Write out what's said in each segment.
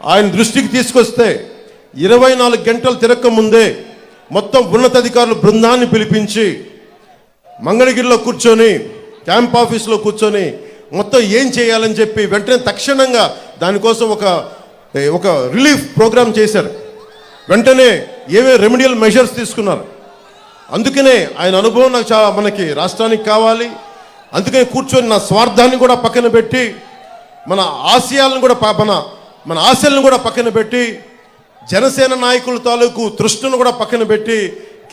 ఆయన దృష్టికి తీసుకొస్తే 24 గంటలు తిరక్క ముందే మొత్తం ఉన్నతాధికారులు బృందాన్ని పిలిపించి మంగళగిరిలో కూర్చొని క్యాంప్ ఆఫీస్లో కూర్చొని మొత్తం ఏం చేయాలని చెప్పి వెంటనే తక్షణంగా దానికోసం ఒక రిలీఫ్ ప్రోగ్రామ్ చేశారు. వెంటనే ఏవే రెమెడియల్ మెజర్స్ తీసుకున్నారు. అందుకనే ఆయన అనుభవం నాకు చాలా మనకి రాష్ట్రానికి కావాలి. అందుకని కూర్చొని నా స్వార్థాన్ని కూడా పక్కన పెట్టి మన ఆశయాలను కూడా మన ఆశలను కూడా పక్కన పెట్టి జనసేన నాయకుల తాలూకు తృష్ణను కూడా పక్కన పెట్టి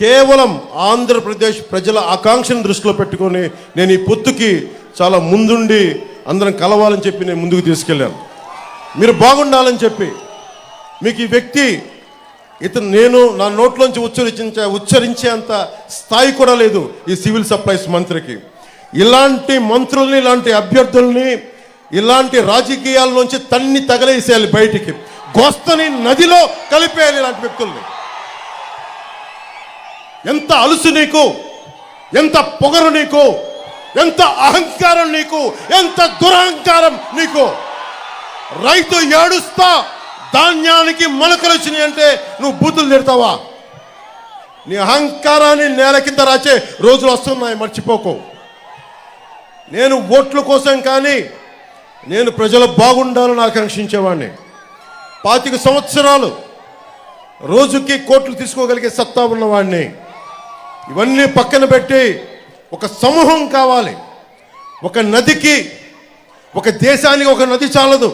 కేవలం ఆంధ్రప్రదేశ్ ప్రజల ఆకాంక్షను దృష్టిలో పెట్టుకొని నేను ఈ పొత్తుకి చాలా ముందుండి అందరం కలవాలని చెప్పి నేను ముందుకు తీసుకెళ్ళాను. మీరు బాగుండాలని చెప్పి మీకు ఈ వ్యక్తి నేను నా నోట్లోంచి ఉచ్చరించేంత స్థాయి కూడా లేదు ఈ సివిల్ సప్లైస్ మంత్రికి. ఇలాంటి మంత్రుల్ని, ఇలాంటి అభ్యర్థుల్ని, ఇలాంటి రాజకీయాల్లోంచి తన్ని తగలేసేయాలి, బయటికి గోస్తని నదిలో కలిపేయాలి ఇలాంటి వ్యక్తుల్ని. ఎంత అలుసు నీకు, ఎంత పొగరు నీకు, ఎంత అహంకారం నీకు, ఎంత దురహంకారం నీకు. రైతు ఏడుస్తా ధాన్యానికి మొలకలు వచ్చినాయి అంటే నువ్వు బూతులు తిడతావా? నీ అహంకారాన్ని నేల కింద రాచే రోజులు వస్తున్నాయి, మర్చిపోకు. నేను ఓట్ల కోసం కానీ నేను ప్రజలు బాగుండాలని ఆకాంక్షించేవాడిని. 25 సంవత్సరాలు రోజుకి కోట్లు తీసుకోగలిగే సత్తా ఉన్నవాడిని. ఇవన్నీ పక్కన పెట్టి ఒక సమూహం కావాలి. ఒక నదికి, ఒక దేశానికి ఒక నది చాలదు,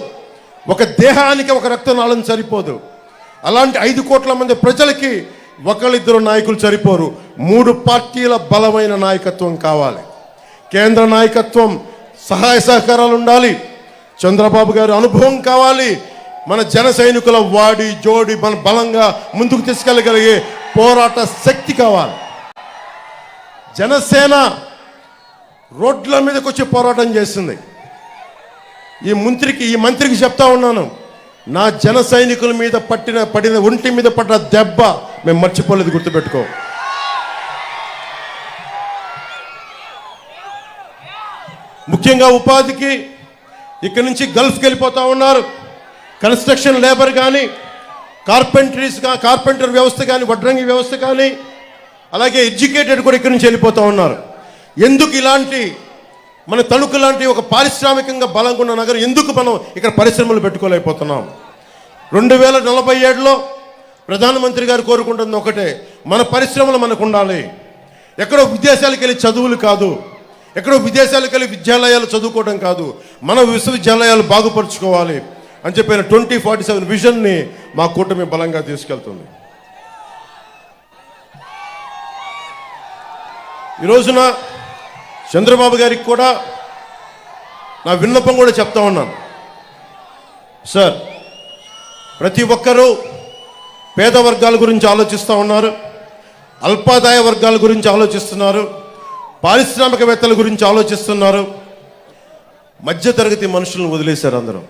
ఒక దేహానికి ఒక రక్తనాళం సరిపోదు. అలాంటి 5 కోట్ల మంది ప్రజలకి ఒకళ్ళిద్దరు నాయకులు సరిపోరు. 3 పార్టీల బలమైన నాయకత్వం కావాలి. కేంద్ర నాయకత్వం సహాయ సహకారాలు ఉండాలి. చంద్రబాబు గారి అనుభవం కావాలి. మన జన సైనికుల వాడి జోడి మన బలంగా ముందుకు తీసుకెళ్ళగలిగే పోరాట శక్తి కావాలి. జనసేన రోడ్ల మీదకి వచ్చి పోరాటం చేస్తుంది. ఈ మంత్రికి చెప్తా ఉన్నాను, నా జన సైనికుల మీద పడిన ఒంటి మీద పడ్డ దెబ్బ మేము మర్చిపోలేదు, గుర్తుపెట్టుకో. ముఖ్యంగా ఉపాధికి ఇక్కడి నుంచి గల్ఫ్కి వెళ్ళిపోతూ ఉన్నారు. కన్స్ట్రక్షన్ లేబర్ కానీ, కార్పెంటర్ వ్యవస్థ కానీ, వడ్రంగి వ్యవస్థ కానీ, అలాగే ఎడ్యుకేటెడ్ కూడా ఇక్కడి నుంచి వెళ్ళిపోతూ ఉన్నారు. ఎందుకు ఇలాంటి మన తణుకు లాంటి ఒక పారిశ్రామికంగా బలంగా ఉన్న నగరం ఎందుకు మనం ఇక్కడ పరిశ్రమలు పెట్టుకోలేకపోతున్నాం? 2047లో ప్రధానమంత్రి గారు కోరుకుంటుంది ఒకటే, మన పరిశ్రమలు మనకు ఉండాలి. ఎక్కడో విదేశాలకు వెళ్ళి చదువులు కాదు, ఎక్కడో విదేశాలకు వెళ్ళి విద్యాలయాలు చదువుకోవడం కాదు, మన విశ్వవిద్యాలయాలు బాగుపరుచుకోవాలి అని చెప్పిన 2047 విజన్ని మా కూటమి బలంగా తీసుకెళ్తుంది. ఈ రోజున చంద్రబాబు గారికి కూడా నా విన్నపం కూడా చెప్తా ఉన్నాను. సార్, ప్రతి ఒక్కరూ పేద వర్గాల గురించి ఆలోచిస్తూ ఉన్నారు, అల్పాదాయ వర్గాల గురించి ఆలోచిస్తున్నారు, పారిశ్రామికవేత్తల గురించి ఆలోచిస్తున్నారు. మధ్యతరగతి మనుషులను వదిలేశారు అందరూ.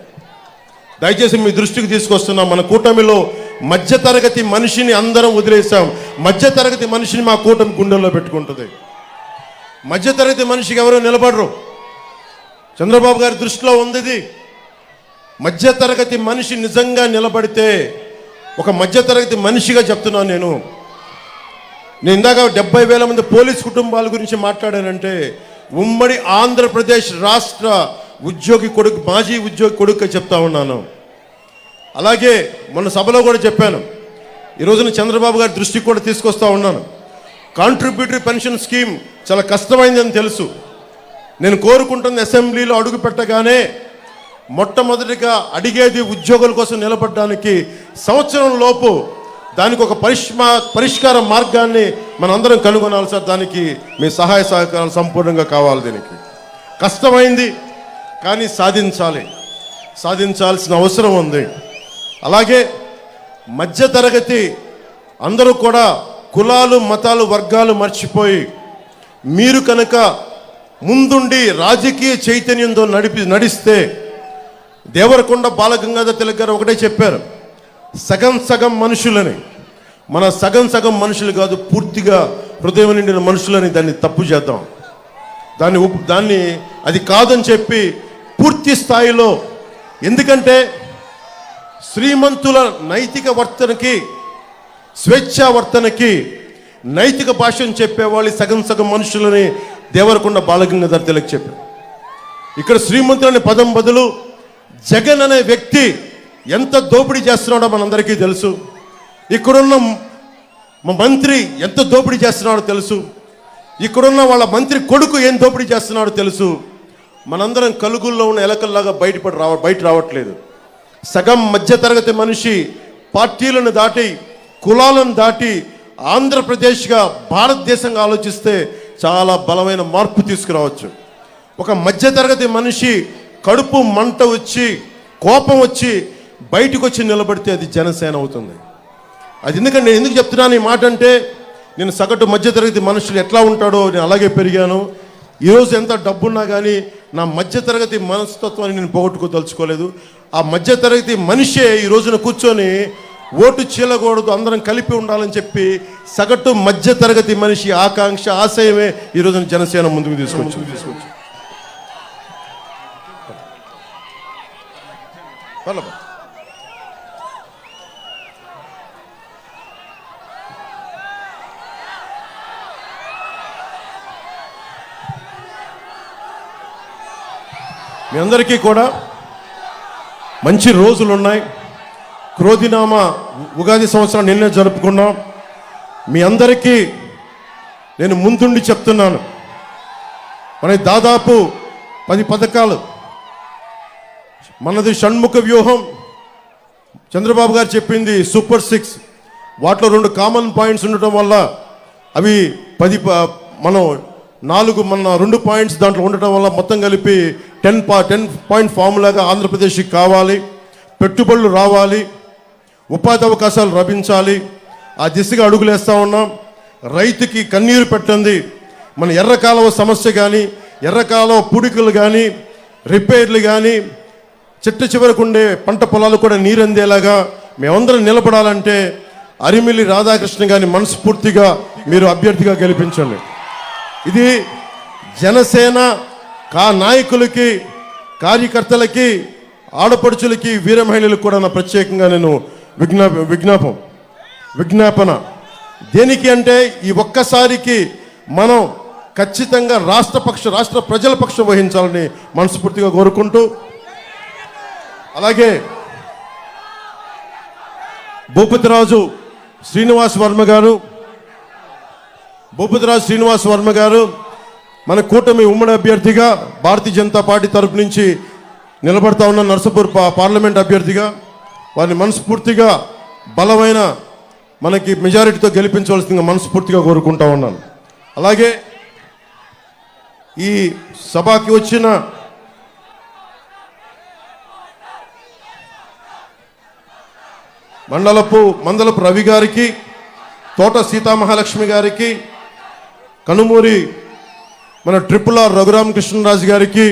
దయచేసి మీ దృష్టికి తీసుకొస్తున్నాం, మన కూటమిలో మధ్యతరగతి మనిషిని అందరం వదిలేసాం. మధ్యతరగతి మనిషిని మా కూటమి గుండెల్లో పెట్టుకుంటుంది. మధ్యతరగతి మనిషికి ఎవరో నిలబడరు. చంద్రబాబు గారి దృష్టిలో ఉంది మధ్యతరగతి మనిషి నిజంగా నిలబడితే, ఒక మధ్యతరగతి మనిషిగా చెప్తున్నాను నేను ఇందాక 70,000 మంది పోలీస్ కుటుంబాల గురించి మాట్లాడానంటే ఉమ్మడి ఆంధ్రప్రదేశ్ రాష్ట్ర ఉద్యోగి కొడుకు, మాజీ ఉద్యోగి కొడుకు చెప్తా ఉన్నాను. అలాగే మొన్న సభలో కూడా చెప్పాను, ఈ రోజున చంద్రబాబు గారి దృష్టికి కూడా తీసుకొస్తా ఉన్నాను. కాంట్రిబ్యూటరీ పెన్షన్ స్కీమ్ చాలా కష్టమైందని తెలుసు. నేను కోరుకుంటుంది అసెంబ్లీలో అడుగు పెట్టగానే మొట్టమొదటిగా అడిగేది ఉద్యోగుల కోసం నిలబడడానికి సంవత్సరం లోపు దానికి ఒక పరిష్కార మార్గాన్ని మనందరం కనుగొనాలి సార్. దానికి మీ సహాయ సహకారాలు సంపూర్ణంగా కావాలి. దీనికి కష్టమైంది కానీ సాధించాల్సిన అవసరం ఉంది. అలాగే మధ్యతరగతి అందరూ కూడా కులాలు, మతాలు, వర్గాలు మర్చిపోయి మీరు కనుక ముందుండి రాజకీయ చైతన్యంతో నడిస్తే, దేవరకొండ బాలగంగాధర తిలక్ గారు ఒకటే చెప్పారు, సగం మనుషులని, మన సగం మనుషులు కాదు, పూర్తిగా హృదయం నిండిన మనుషులని దాన్ని తప్పు చేద్దాం. దాన్ని అది కాదని చెప్పి పూర్తి స్థాయిలో, ఎందుకంటే శ్రీమంతుల నైతిక వర్తనకి, స్వేచ్ఛా వర్తనకి నైతిక భాషను చెప్పేవాళ్ళు సగం సగం మనుషులని దేవరకొండ బాలగంగాధర్ తిలక్ చెప్పారు. ఇక్కడ శ్రీమంతులు అనే పదం బదులు జగన్ అనే వ్యక్తి ఎంత దోపిడీ చేస్తున్నాడో మనందరికీ తెలుసు. ఇక్కడున్న మా మంత్రి ఎంత దోపిడీ చేస్తున్నాడో తెలుసు. ఇక్కడున్న వాళ్ళ మంత్రి కొడుకు ఏం దోపిడీ చేస్తున్నాడో తెలుసు. మనందరం కలుగుల్లో ఉన్న ఎలకల్లాగా బయట రావట్లేదు. సగం మధ్యతరగతి మనిషి పార్టీలను దాటి, కులాలను దాటి ఆంధ్రప్రదేశ్గా, భారతదేశంగా ఆలోచిస్తే చాలా బలమైన మార్పు తీసుకురావచ్చు. ఒక మధ్యతరగతి మనిషి కడుపు మంట వచ్చి, కోపం వచ్చి బయటకు వచ్చి నిలబడితే అది జనసేన అవుతుంది. అది ఎందుకంటే నేను ఎందుకు చెప్తున్నాను ఈ మాట అంటే, నేను సగటు మధ్యతరగతి మనుషులు ఎట్లా ఉంటాడో నేను అలాగే పెరిగాను. ఈరోజు ఎంత డబ్బున్నా కానీ నా మధ్యతరగతి మనస్తత్వాన్ని నేను పోగొట్టుకోదలుచుకోలేదు. ఆ మధ్యతరగతి మనిషే ఈ రోజున కూర్చొని ఓటు చీలకూడదు, అందరం కలిపి ఉండాలని చెప్పి సగటు మధ్యతరగతి మనిషి ఆకాంక్ష, ఆశయమే ఈ రోజున జనసేన ముందుకు తీసుకొచ్చు. మీ అందరికీ కూడా మంచి రోజులు ఉన్నాయి. క్రోధినామ ఉగాది సంవత్సరం నిన్నే జరుపుకున్నాం. మీ అందరికీ నేను ముందుండి చెప్తున్నాను, మనకి దాదాపు 10 పథకాలు, మనది షణ్ముఖ వ్యూహం. చంద్రబాబు గారు చెప్పింది సూపర్ 6. వాటిలో 2 కామన్ పాయింట్స్ ఉండటం వల్ల అవి 10, మనం 4, మన 2 పాయింట్స్ దాంట్లో ఉండటం వల్ల మొత్తం కలిపి 10 పాయింట్ ఫార్ములాగా ఆంధ్రప్రదేశ్కి కావాలి. పెట్టుబడులు రావాలి, ఉపాధి అవకాశాలు లభించాలి. ఆ దిశగా అడుగులేస్తూ ఉన్నాం. రైతుకి కన్నీరు పెట్టండి. మన ఎర్రకాలువ సమస్య కానీ, ఎర్రకాలువ పూడికలు కానీ, రిపేర్లు కానీ, చిట్ట చివరకు ఉండే పంట పొలాలు కూడా నీరందేలాగా మేమందరం నిలబడాలంటే అరిమిల్లి రాధాకృష్ణ గారిని మనస్ఫూర్తిగా మీరు అభ్యర్థిగా గెలిపించండి. ఇది జనసేన నాయకులకి, కార్యకర్తలకి, ఆడపడుచులకి, వీర మహిళలకు కూడా నా ప్రత్యేకంగా నేను విజ్ఞాపన. దేనికి అంటే ఈ ఒక్కసారికి మనం ఖచ్చితంగా రాష్ట్ర ప్రజల పక్షం వహించాలని మనస్ఫూర్తిగా కోరుకుంటూ, అలాగే భూపతిరాజు శ్రీనివాస్ వర్మ గారు మన కూటమి ఉమ్మడి అభ్యర్థిగా భారతీయ జనతా పార్టీ తరపు నుంచి నిలబడతా ఉన్న నర్సాపూర్ పార్లమెంట్ అభ్యర్థిగా వారిని మనస్ఫూర్తిగా బలమైన మనకి మెజారిటీతో గెలిపించవలసిందిగా మనస్ఫూర్తిగా కోరుకుంటా ఉన్నాను. అలాగే ఈ సభకి వచ్చిన మందలపు రవి గారికి, తోట సీతామహాలక్ష్మి గారికి, కనుమూరి మన RRR రఘురామకృష్ణరాజు గారికి,